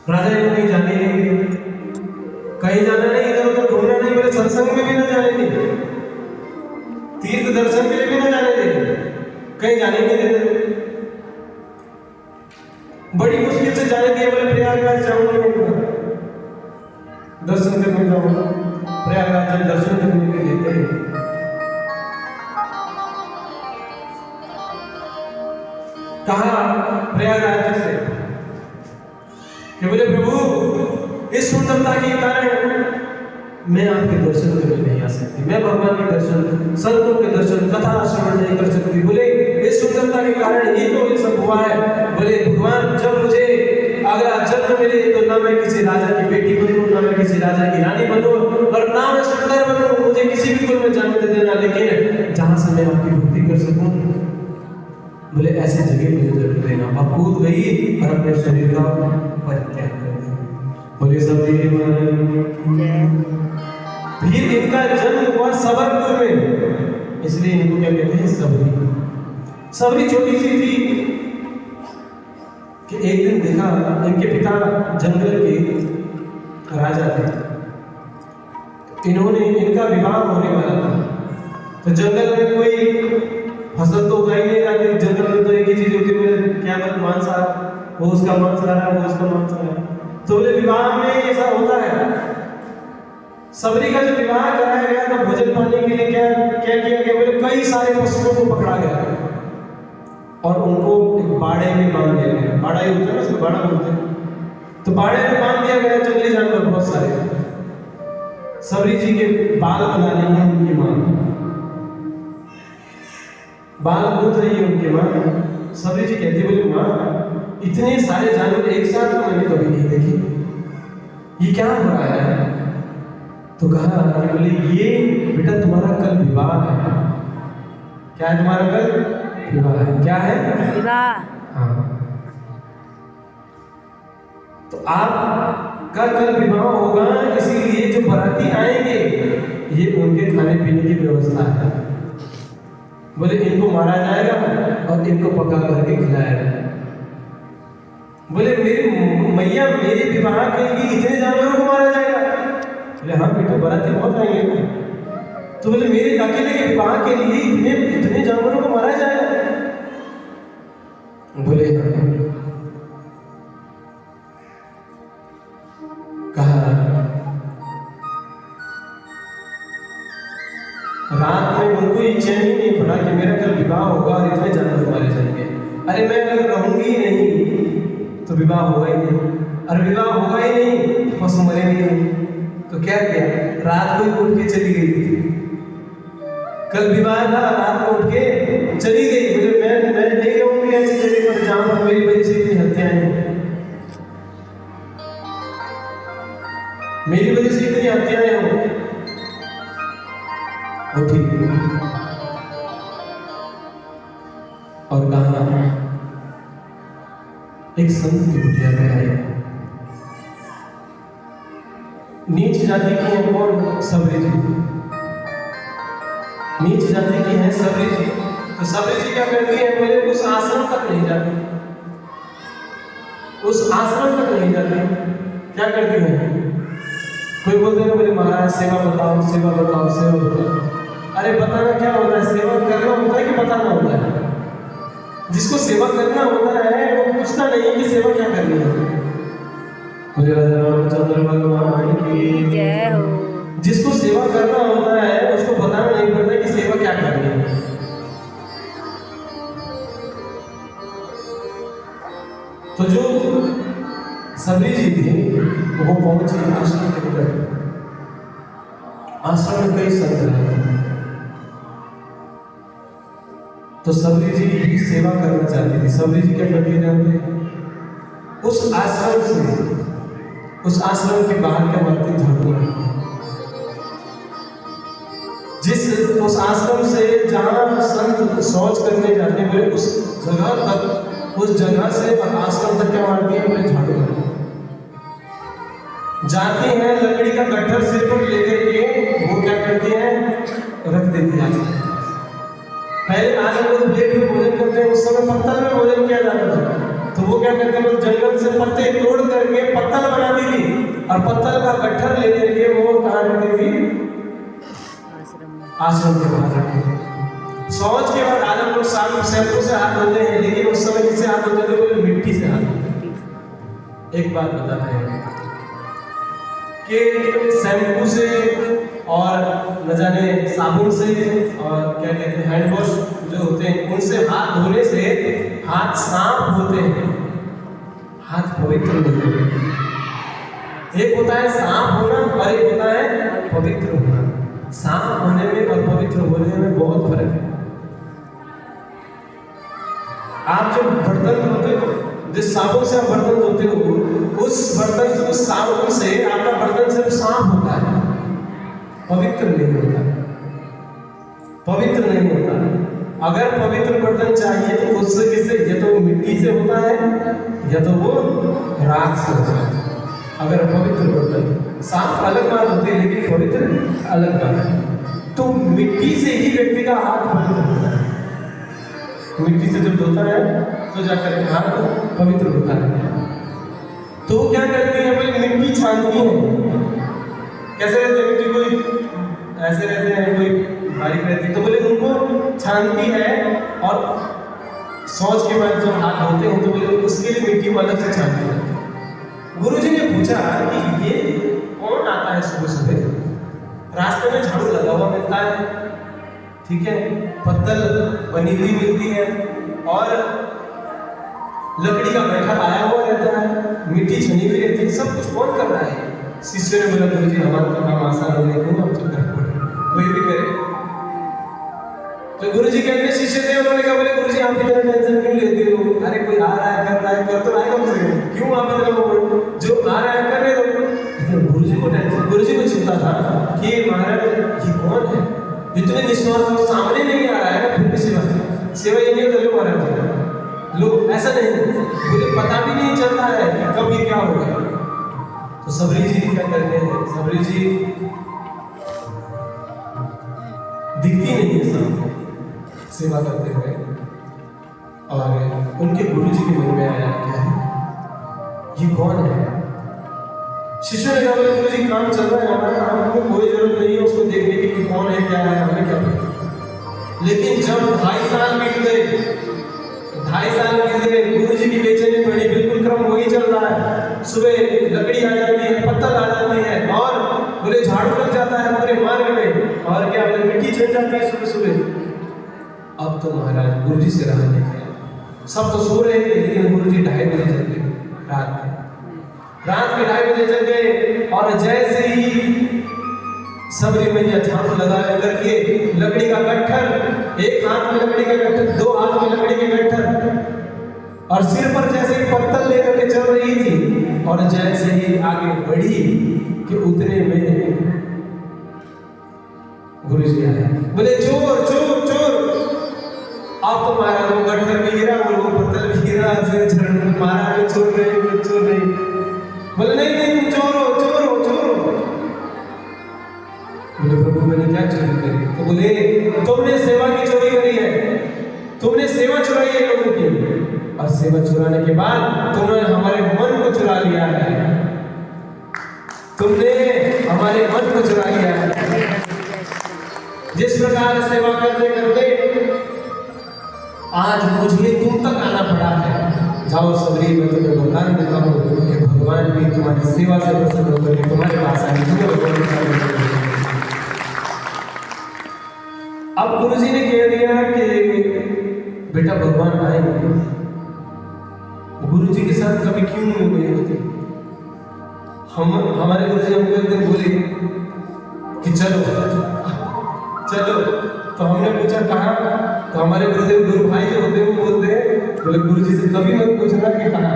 राजा जी कहीं जाने नहीं दिया, कहीं जाना नहीं, इधर उधर घूमना नहीं, बोले सत्संग में भी ना जाने दिए, तीर्थ दर्शन के लिए भी ना जाने दिए, कहीं जाने नहीं देते। बड़ी मुश्किल से जाने दिए, बोले प्रयागराज जाऊंगा, दर्शन करने जाऊंगा। प्रयागराज जब दर्शन करने के लिए गए, कहा प्रयागराज से कि बोले प्रभु इस सुंदरता के कारण मैं आपके दर्शन करने नहीं आ सकती, मैं भगवान के दर्शन, संतों के दर्शन, कथा श्रवण नहीं कर सकती। बोले इस सुंदरता के कारण ही तो ये सब हुआ है। बोले भगवान जब मुझे अगला जन्म मिले तो ना मैं किसी राजा की बेटी बनूं, ना मैं किसी राजा की रानी बनूं, और ना मैं सुंदर बनूं, मुझे किसी भी कुल में जन्म दे देना, लेकिन जहां से मैं आपकी भक्ति कर सकूं, बोले ऐसे जगह मुझे जरूर देना। अब कूद गई और अपने शरीर का परित्याग कर दिया। बोले सब फिर इनका जन्म हुआ सबरपुर में, इसलिए इनको क्या कहते हैं, सबरी। सबरी छोटी सी थी कि एक दिन देखा इनके पिता जंगल के राजा थे, इन्होंने, इनका विवाह होने वाला था, तो जंगल में कोई फसल तो उगाई नहीं जाती, जंगल में तो एक ही चीज होती है, क्या बोले मांसाहार, वो उसका मांसाहार है, वो उसका मांसाहार है। तो बोले विवाह में ऐसा होता है। सबरी का जो विवाह कराया गया तो भोजन पाने के लिए क्या क्या किया गया, बोले कई सारे पशुओं को पकड़ा गया और उनको एक बाड़े में बांध दिया गया। बाड़ा ही होता है ना, उसको बाड़ा बोलते हैं। तो बाड़े में बांध दिया गया जंगली जानवर बहुत सारे। सबरी जी के बाल बना रही है उनकी माँ, बाल गूंथ रही है उनकी माँ। सबरी जी कहती, बोले माँ इतने सारे जानवर एक साथ तो मैंने कभी नहीं देखे, ये क्या हो रहा है? तो कहा कि बोले ये बेटा तुम्हारा कल विवाह है। क्या है तुम्हारा कल विवाह है? क्या है? विवाह। हाँ, तो आपका कल विवाह होगा, इसीलिए जो बाराती आएंगे ये उनके खाने पीने की व्यवस्था है। बोले इनको मारा जाएगा और इनको पका करके खिलाया जाएगा। बोले मेरी मैया, मेरे विवाह के लिए इतने जानवरों को मारा जाएगा? बोले हाँ बेटा, बाराती बहुत आएंगे ना। तो बोले मेरे अकेले के विवाह के लिए इतने इतने जानवरों को मारा जाएगा? बोले हाँ। कहा रात में उनको ये चैन ही नहीं पड़ा कि मेरा कल विवाह होगा और इतने जानवर मारे जाएंगे। अरे मैं अगर रहूंगी ही नहीं तो विवाह होगा ही नहीं, और विवाह होगा ही नहीं तो पशु मरेंगे नहीं। तो क्या किया, रात को ही उठ के चली गई। कल विवाह था, रात को उठ के चली गई। बोले मैं नहीं रहूंगी ऐसी जगह पर जहां पर मेरी वजह से इतनी हत्याएं हैं, मेरी वजह से इतनी हत्याएं हो। उठी और कहा एक संत की कुटिया में आई। नीच जाति की है कौन? सबरी जी। नीच जाति की है सबरी जी। तो सबरी जी क्या करती है, बोले उस आश्रम तक नहीं जाती, उस आश्रम तक नहीं जाती। क्या करती है, कोई बोलते हैं बोले महाराज सेवा बताओ, सेवा बताओ, सेवा बताओ। अरे बताना क्या होता है, सेवा करना होता है कि बताना होता है? जिसको सेवा करना होता है वो पूछता नहीं है कि सेवा क्या करनी है। मुझे राजा रामचंद्र भगवान की जय हो। जिसको सेवा करना होता है उसको बताना नहीं पड़ता कि सेवा क्या करनी है। तो जो सबरी जी थी वो पहुंची आश्रम के निकट। आश्रम में कई संत रहे, तो सबरी जी भी सेवा करना चाहती थी। सबरी जी क्या करती जानते, उस आश्रम से, उस आश्रम के बाहर क्या मारती, झाड़ू मारती। जिस उस आश्रम से जहां संत शौच करने जाते हैं, बोले उस जगह तक, उस जगह से आश्रम तक क्या मारती है, बोले झाड़ू मारती। जाती हैं, लकड़ी का गट्ठर सिर पर लेकर के वो क्या करती हैं, रख देती है। पहले आज हम लोग प्लेट में भोजन करते हैं, उस समय पत्तल में भोजन किया जाता था। तो वो क्या करते हैं, जंगल से पत्ते तोड़ करके पत्तल और पत्तल का गट्ठर लेकर के वो कहाँ रखती थी? आश्रम के बाहर रखती थी। शौच के बाद आज हम लोग शैम्पू से हाथ धोते हैं, लेकिन उस समय किससे हाथ धोते थे? बोले मिट्टी से हाथ धोते थे। एक बात बताते हैं कि शैम्पू से और न जाने साबुन से और क्या कहते हैं हैंड वॉश जो होते हैं, उनसे हाथ धोने से हाथ साफ होते हैं, हाथ पवित्र होते हैं। एक होता है साफ होना और एक होता है पवित्र होना। साफ होने में और पवित्र होने में बहुत फर्क है। आप जब बर्तन धोते हो, जिस साबुन से आप बर्तन धोते हो, उस साबुन से आपका बर्तन सिर्फ साफ होता है, पवित्र नहीं होता, पवित्र नहीं होता। अगर पवित्र बर्तन चाहिए तो उससे किससे? या तो वो मिट्टी से होता है या तो वो राख से होता है। अगर पवित्र बर्तन, साफ अलग बात होती है लेकिन पवित्र अलग बात है। तो मिट्टी से ही व्यक्ति का हाथ पवित्र होता है। मिट्टी से जब धोता है तो जाकर के हाथ पवित्र होता है। तो वो क्या करती है? भाई मिट्टी छानती है। कैसे रहते हैं? मिट्टी कोई ऐसे रहते हैं, कोई बारीक रहती है, तो बोले उनको छानती है। और शौच के बाद जब हाथ धोते हैं तो बोले उसके लिए मिट्टी को अलग से छानती है। गुरुजी ने पूछा कि ये कौन आता है सुबह सुबह? रास्ते में झाड़ू लगा हुआ मिलता है, ठीक है, पत्तल बनी हुई मिलती है और लकड़ी का गट्ठर आया हुआ रहता है, मिट्टी छनी हुई रहती है, सब कुछ कौन कर रहा है? शिष्य ने बोला गुरुजी हमारा तो काम आसान होने क्यों हम चुप कर पड़े, कोई भी करे। तो गुरुजी के अपने शिष्य थे, उन्होंने कहा बोले गुरुजी आप इतना टेंशन क्यों लेते हो? अरे कोई आ रहा है, कर रहा है, कर तो रहा है, कम से कम क्यों आप इतना जो आ रहा है कर रहे हो? गुरुजी को टेंशन, गुरुजी को चिंता था कि महाराज ये कौन है, इतने निस्वार्थ सामने नहीं आ रहा है, फिर भी सेवा ये नहीं होता महाराज। लोग ऐसा नहीं बोले, पता भी नहीं चलता है कि कब ये क्या होगा। तो सबरी जी क्या करते हैं? सबरी जी दिखती नहीं है सामने सेवा करते हुए, और उनके गुरु जी के मन में आया क्या है ये कौन है? शिष्य ने कहा गुरु जी काम चल रहा है हमारा, हमको कोई जरूरत नहीं है उसको देखने की कि कौन है क्या है, हमें क्या पता। लेकिन जब 2.5 साल बीत गए, 2.5 साल बीत गए, गुरु जी की बेचैनी बढ़ी, बिल्कुल क्रम वही चल रहा है। सुबह लकड़ी आ जाती है, पत्तल आ जाती है और बोले झाड़ू लग जाता है पूरे मार्ग में, और क्या बोले मिट्टी छन जाती है सुबह सुबह। अब तो महाराज गुरु जी से रहा नहीं गया, सब तो सो रहे थे, लेकिन गुरु जी 2:30 बजे जग गए, रात के 2:30 बजे जग गए। और जैसे ही सबरी मैया झाड़ू लगा करके लकड़ी का गट्ठर, एक हाथ में लकड़ी का गट्ठर, 2 हाथ में लकड़ी के गट्ठर, और सिर पर जैसे ही पत्तल लेकर के चल रही थी, और जैसे ही आगे बढ़ी कि उतने में गुरुजी आए, बोले चोर चोर चोर। अब तो मारा, वो गट्ठर भी गिरा, वो पत्तल भी गिरा, फिर मारा, चोर नहीं चोर नहीं। बोले नहीं नहीं चोर हो चोर हो चोर हो। बोले प्रभु मैंने क्या चोरी करी? तो बोले तुमने सेवा की चोरी करी है, तुमने सेवा चुराई है लोगों की, और सेवा चुराने के बाद तुमने हमारे मन को चुरा लिया है, तुमने हमारे मन को चुरा लिया है। जिस प्रकार सेवा करते करते आज मुझे तुम तक आना पड़ा है। जाओ सबरी, मैं तुम्हें वरदान देता हूँ कि भगवान भी तुम्हारी सेवा से प्रसन्न होकर तुम्हारे पास आए, तुम्हें वरदान। अब गुरुजी ने कह दिया कि बेटा भगवान आएंगे। गुरुजी के साथ कभी क्यों नहीं हुई होती? हमारे गुरुजी हमको एक दिन बोले कि चलो चलो, तो हमने पूछा कहाँ? तो हमारे गुरुदेव गुरु भाई जो होते हैं वो बोलते हैं, बोले गुरुजी से कभी मत पूछना कि कहाँ।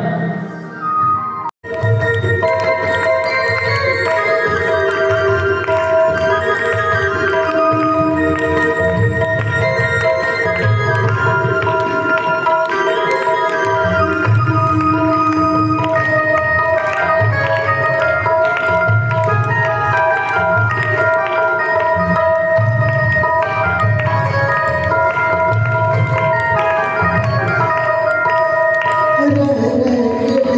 रह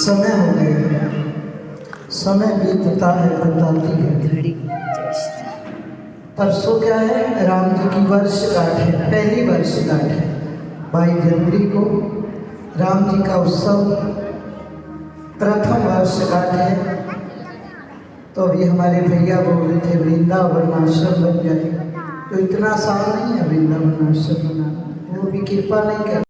समय हो गया, समय बीतता है बताती है। परसों क्या है, राम जी की वर्षगांठ है, पहली वर्षगांठ है। 22 जनवरी को राम जी का उत्सव, प्रथम वर्षगांठ है। तो अभी हमारे भैया बोल रहे थे वृंदावन आश्रम बन जाएगा, तो इतना आसान नहीं है वृंदावन आश्रम बनाना, वो भी कृपा नहीं कर